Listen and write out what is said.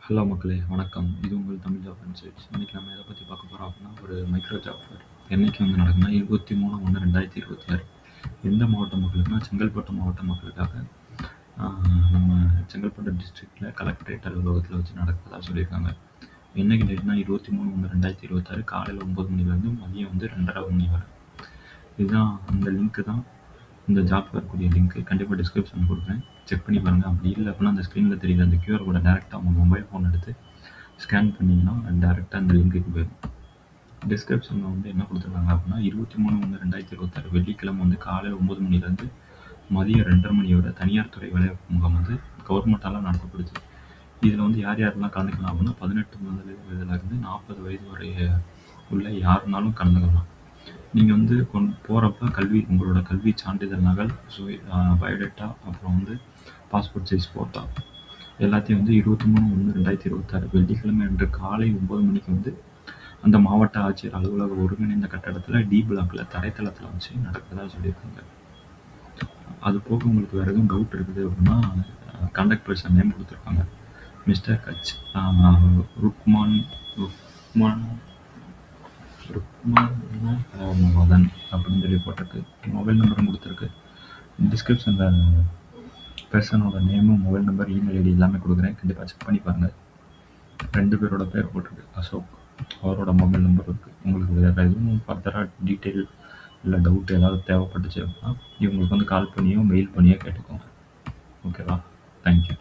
Hello மக்களே வணக்கம். இது உங்கள் தமிழ் ஜாப் இன்சைட்ஸ். இன்னைக்கு நம்ம எதை பற்றி பார்க்க போகிறோம் அப்படின்னா, ஒரு மைக்ரோ ஜாப் ஃபேர். என்னைக்கு வந்து நடக்குதுன்னா 23/1/2026. எந்த மாவட்ட மக்களுக்குன்னா செங்கல்பட்டு மாவட்ட மக்களுக்காக நம்ம செங்கல்பட்டு டிஸ்ட்ரிக்டில் கலெக்டரேட் அலுவலகத்தில் வச்சு நடக்கிறதா சொல்லியிருக்காங்க. என்னைக்கு டேட்னா 23/1/2026 காலையில் 9 மணிலேருந்து மதியம் வந்து 2:30 மணி வரை. இதுதான் அந்த லிங்க்கு தான், இந்த ஜாப் வரக்கூடிய லிங்க்கு கண்டிப்பாக டிஸ்கிரிப்ஷன் கொடுக்குறேன், செக் பண்ணி பாருங்கள். அப்படி இல்லை அப்படின்னா அந்த ஸ்க்ரீனில் தெரியுற அந்த QR கோடை டேரெக்டாக உங்கள் மொபைல் ஃபோன் எடுத்து ஸ்கேன் பண்ணிங்கன்னா டேரெக்டாக அந்த லிங்க்குக்கு போயிடும். டிஸ்கிரிப்ஷனில் வந்து என்ன கொடுத்துருக்காங்க அப்படின்னா 23/1/2026 வெள்ளிக்கிழமை வந்து காலையில் 9 மணிலேருந்து மதியம் 2:30 மணி வரை தனியார் துறை வேலைவாய்ப்பு முகாம் வந்து கவர்மெண்ட்டால் நடத்தப்படுது. இதில் வந்து யார் யாரெல்லாம் கலந்துக்கலாம் அப்படின்னா 18 வயதுலேருந்து 40 வயது வரை உள்ள யாருனாலும் கலந்துக்கலாம். நீங்கள் வந்து போகிறப்ப உங்களோட கல்வி சான்றிதழ் நகல், பயோடேட்டா, அப்புறம் வந்து பாஸ்போர்ட் சைஸ் ஃபோட்டோ எல்லாத்தையும் வந்து 23/1/2026 வெள்ளிக்கிழமை அன்று காலை 9 மணிக்கு வந்து அந்த மாவட்ட ஆட்சியர் அலுவலக ஒருங்கிணைந்த கட்டடத்தில் டி பிளாக்ல தரைத்தளத்தில் வச்சு நடக்கிறதா சொல்லியிருக்காங்க. அது போக உங்களுக்கு வேறு எதுவும் டவுட் இருக்குது அப்படின்னா கான்டாக்ட் பர்சன் நேம் கொடுத்துருக்காங்க, மிஸ்டர் கச் ருக்மான் மதன் அப்படின்னு சொல்லி போட்டிருக்கு. மொபைல் நம்பரும் கொடுத்துருக்கு. டிஸ்கிரிப்ஷனில் பர்சனோட நேமும் மொபைல் நம்பர் இமெயில் ஐடி எல்லாமே கொடுக்குறேன், கண்டிப்பாக செக் பண்ணி பாருங்கள். 2 பேரோட பேர் போட்டிருக்கு, அசோக், அவரோட மொபைல் நம்பர் இருக்குது. உங்களுக்கு வேறு எதுவும் ஃபர்தராக டீட்டெயில் இல்லை டவுட் ஏதாவது தேவைப்பட்டுச்சு அப்படின்னா இவங்களுக்கு வந்து கால் பண்ணியோ மெயில் பண்ணியோ கேட்டுக்கோங்க. ஓகேவா? தேங்க்யூ.